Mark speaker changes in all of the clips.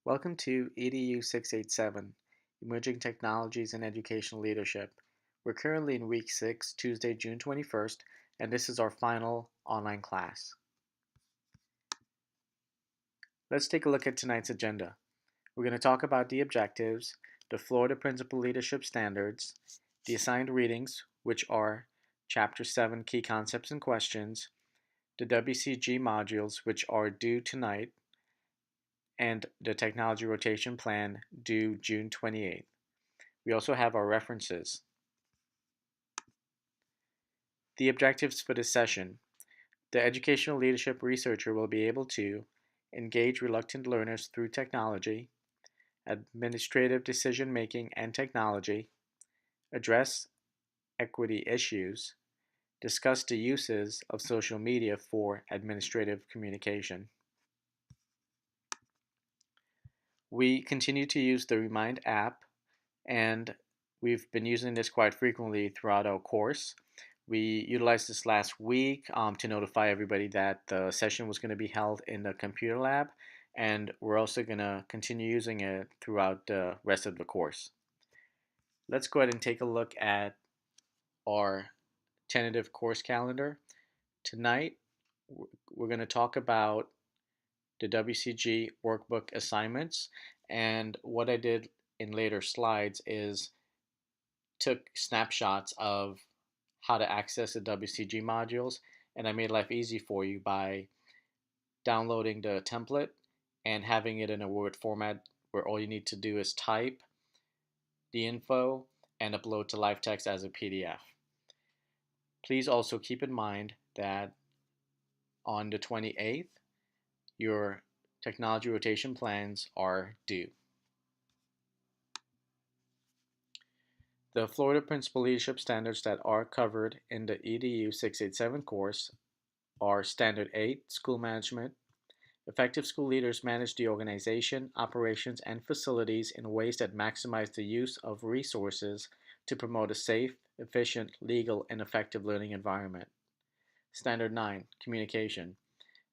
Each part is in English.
Speaker 1: Welcome to EDU 687, Emerging Technologies in Educational Leadership. We're currently in week 6, Tuesday, June 21st, and this is our final online class. Let's take a look at tonight's agenda. We're going to talk about the objectives, the Florida Principal Leadership Standards, the assigned readings, which are Chapter 7 Key Concepts and Questions, the WCG modules, which are due tonight, and the Technology Rotation Plan due June 28th. We also have our references. The objectives for this session. The educational leadership researcher will be able to engage reluctant learners through technology, administrative decision making and technology, address equity issues, discuss the uses of social media for administrative communication. We continue to use the Remind app, and we've been using this quite frequently throughout our course. We utilized this last week to notify everybody that the session was going to be held in the computer lab, and we're also going to continue using it throughout the rest of the course. Let's go ahead and take a look at our tentative course calendar. Tonight, we're going to talk about the WCG workbook assignments, and what I did in later slides is took snapshots of how to access the WCG modules, and I made life easy for you by downloading the template and having it in a Word format where all you need to do is type the info and upload to LiveText as a PDF. Please also keep in mind that on the 28th, your technology rotation plans are due. The Florida Principal Leadership Standards that are covered in the EDU 687 course are Standard 8, School Management. Effective school leaders manage the organization, operations, and facilities in ways that maximize the use of resources to promote a safe, efficient, legal, and effective learning environment. Standard 9, Communication.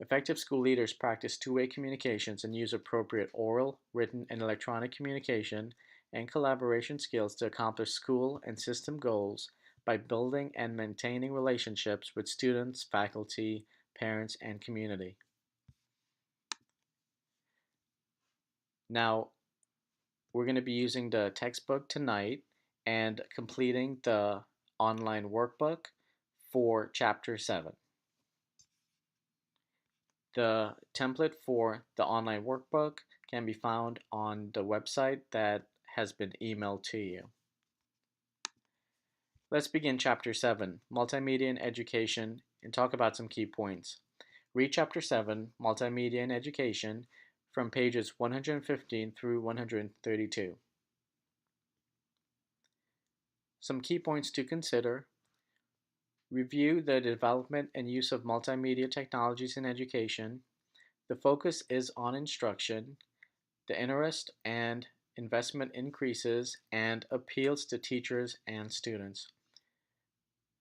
Speaker 1: Effective school leaders practice two-way communications and use appropriate oral, written, and electronic communication and collaboration skills to accomplish school and system goals by building and maintaining relationships with students, faculty, parents, and community. Now, we're going to be using the textbook tonight and completing the online workbook for Chapter 7. The template for the online workbook can be found on the website that has been emailed to you. Let's begin Chapter 7, Multimedia in Education, and talk about some key points. Read Chapter 7, Multimedia in Education, from pages 115 through 132. Some key points to consider. Review the development and use of multimedia technologies in education. The focus is on instruction. The interest and investment increases and appeals to teachers and students.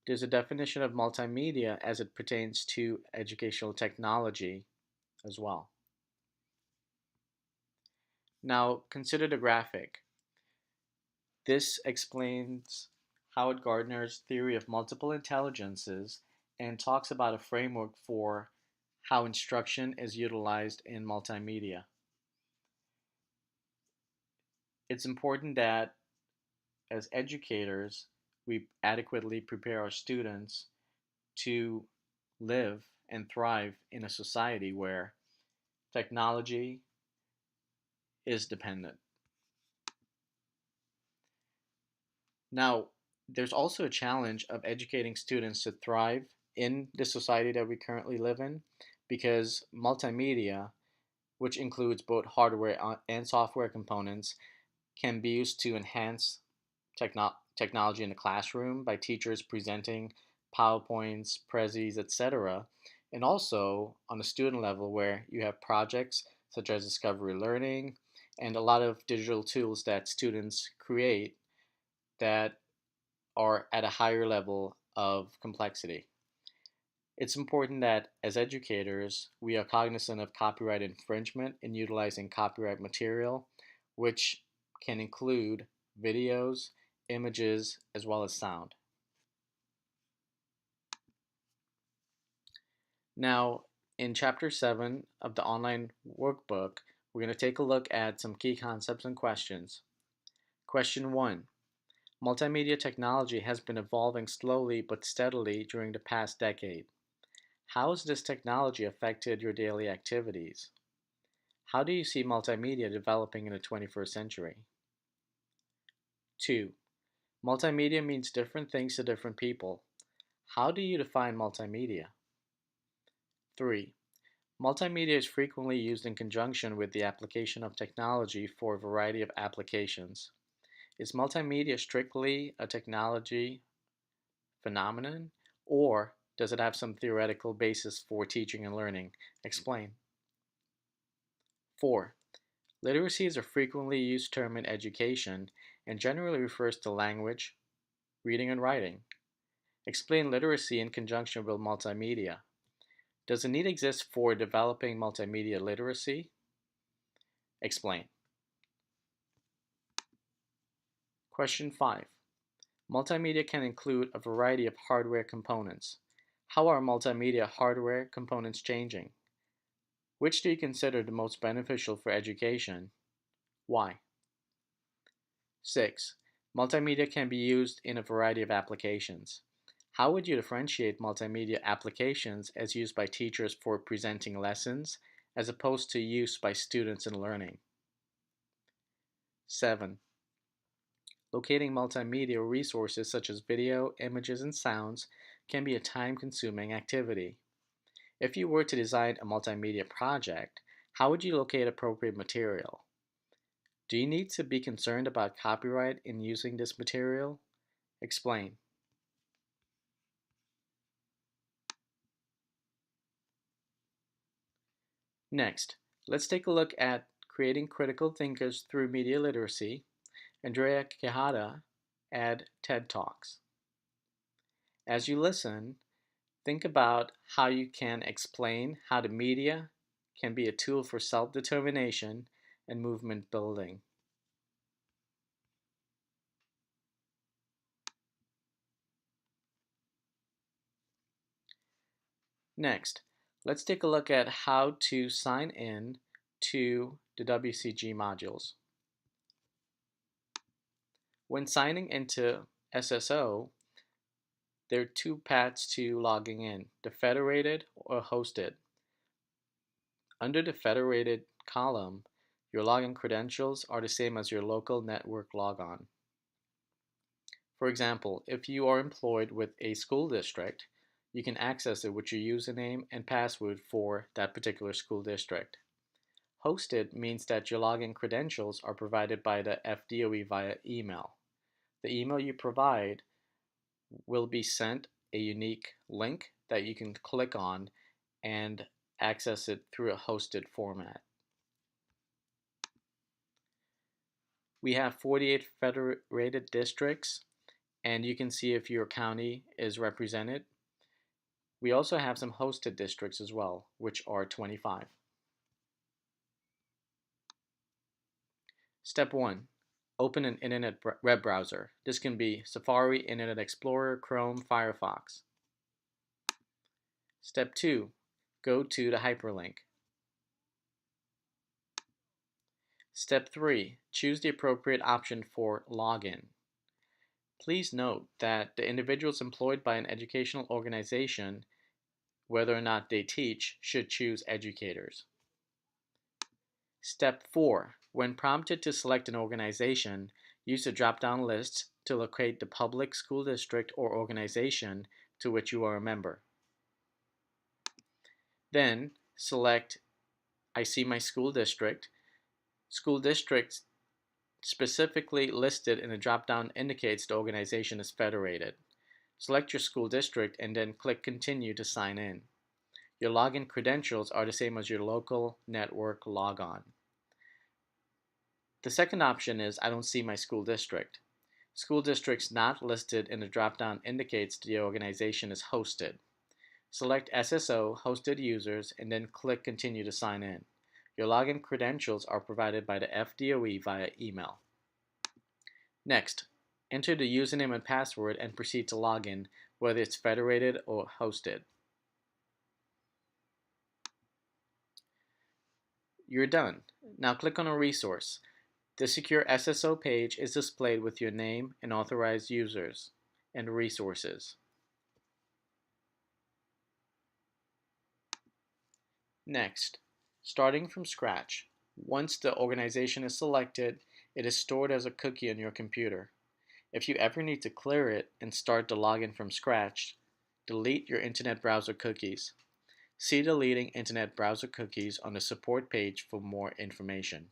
Speaker 1: There's a definition of multimedia as it pertains to educational technology as well. Now, consider the graphic. This explains Howard Gardner's theory of multiple intelligences and talks about a framework for how instruction is utilized in multimedia. It's important that as educators, we adequately prepare our students to live and thrive in a society where technology is dependent. Now, there's also a challenge of educating students to thrive in the society that we currently live in, because multimedia, which includes both hardware and software components, can be used to enhance technology in the classroom by teachers presenting PowerPoints, Prezis, etc. And also on a student level where you have projects such as discovery learning and a lot of digital tools that students create that are at a higher level of complexity. It's important that, as educators, we are cognizant of copyright infringement in utilizing copyright material, which can include videos, images, as well as sound. Now, in Chapter 7 of the online workbook, we're going to take a look at some key concepts and questions. Question 1. Multimedia technology has been evolving slowly but steadily during the past decade. How has this technology affected your daily activities? How do you see multimedia developing in the 21st century? 2. Multimedia means different things to different people. How do you define multimedia? 3. Multimedia is frequently used in conjunction with the application of technology for a variety of applications. Is multimedia strictly a technology phenomenon, or does it have some theoretical basis for teaching and learning? Explain. 4. Literacy is a frequently used term in education and generally refers to language, reading, and writing. Explain literacy in conjunction with multimedia. Does a need exist for developing multimedia literacy? Explain. Question 5. Multimedia can include a variety of hardware components. How are multimedia hardware components changing? Which do you consider the most beneficial for education? Why? 6. Multimedia can be used in a variety of applications. How would you differentiate multimedia applications as used by teachers for presenting lessons as opposed to use by students in learning? 7. Locating multimedia resources such as video, images, and sounds can be a time-consuming activity. If you were to design a multimedia project, how would you locate appropriate material? Do you need to be concerned about copyright in using this material? Explain. Next, let's take a look at creating critical thinkers through media literacy. Andrea Quijada at TED Talks. As you listen, think about how you can explain how the media can be a tool for self-determination and movement building. Next, let's take a look at how to sign in to the WCG modules. When signing into SSO, there are two paths to logging in, the federated or hosted. Under the federated column, your login credentials are the same as your local network logon. For example, if you are employed with a school district, you can access it with your username and password for that particular school district. Hosted means that your login credentials are provided by the FDOE via email. The email you provide will be sent a unique link that you can click on and access it through a hosted format. We have 48 federated districts, and you can see if your county is represented. We also have some hosted districts as well, which are 25. Step 1. Open an internet web browser. This can be Safari, Internet Explorer, Chrome, Firefox. Step 2. Go to the hyperlink. Step 3. Choose the appropriate option for login. Please note that the individuals employed by an educational organization, whether or not they teach, should choose educators. Step 4. When prompted to select an organization, use the drop-down list to locate the public school district or organization to which you are a member. Then select I see my school district. School district specifically listed in the drop-down indicates the organization is federated. Select your school district and then click Continue to sign in. Your login credentials are the same as your local network logon. The second option is I don't see my school district. School districts not listed in the drop-down indicates the organization is hosted. Select SSO hosted users and then click Continue to sign in. Your login credentials are provided by the FDOE via email. Next, enter the username and password and proceed to login, whether it's federated or hosted. You're done. Now click on a resource. The secure SSO page is displayed with your name and authorized users and resources. Next, starting from scratch. Once the organization is selected, it is stored as a cookie on your computer. If you ever need to clear it and start the login from scratch, delete your internet browser cookies. See deleting internet browser cookies on the support page for more information.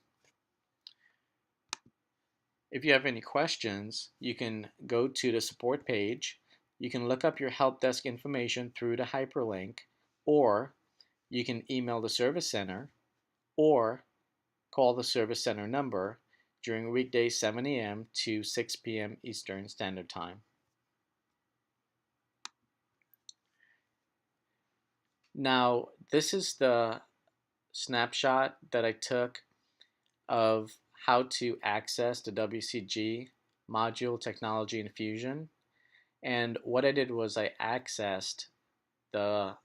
Speaker 1: If you have any questions, you can go to the support page. You can look up your help desk information through the hyperlink, or you can email the service center, or call the service center number during weekdays 7 a.m. to 6 p.m. Eastern Standard Time. Now, this is the snapshot that I took of how to access the WCG module Technology Infusion. And what I did was I accessed the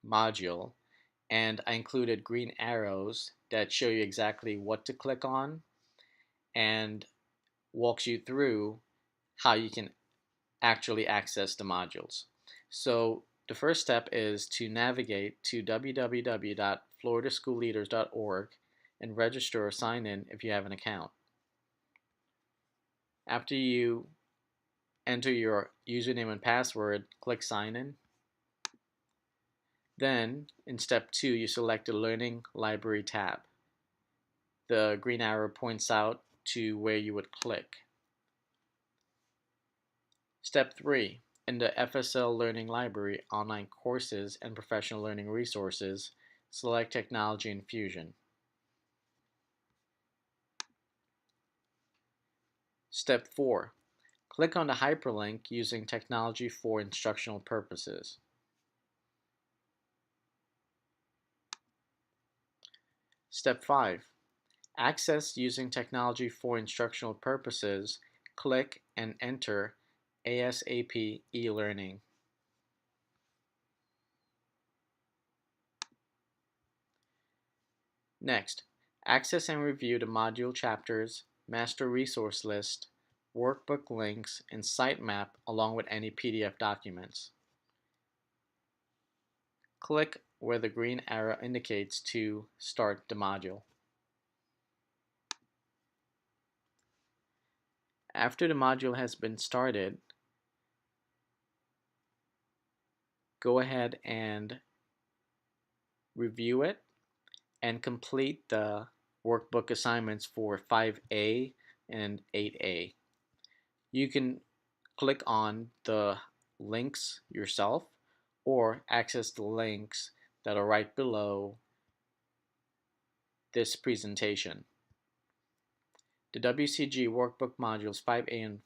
Speaker 1: module and I included green arrows that show you exactly what to click on and walks you through how you can actually access the modules. So the first step is to navigate to www.floridaschoolleaders.org and register or sign in if you have an account. After you enter your username and password, click sign in. Then, in step 2, you select the Learning Library tab. The green arrow points out to where you would click. Step 3, in the FSL Learning Library, online courses and professional learning resources, select Technology Infusion. Step 4, click on the hyperlink using technology for instructional purposes. Step 5, access using technology for instructional purposes, click and enter ASAP e-learning. Next, access and review the module chapters, master resource list, workbook links, and sitemap along with any PDF documents. Click where the green arrow indicates to start the module. After the module has been started, go ahead and review it and complete the workbook assignments for 5A and 8A. You can click on the links yourself or access the links that are right below this presentation. The WCG workbook modules 5A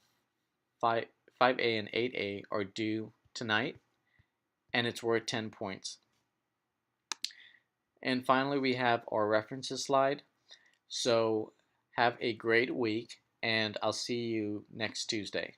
Speaker 1: and 8A are due tonight, and it's worth 10 points. And finally, we have our references slide. So have a great week, and I'll see you next Tuesday.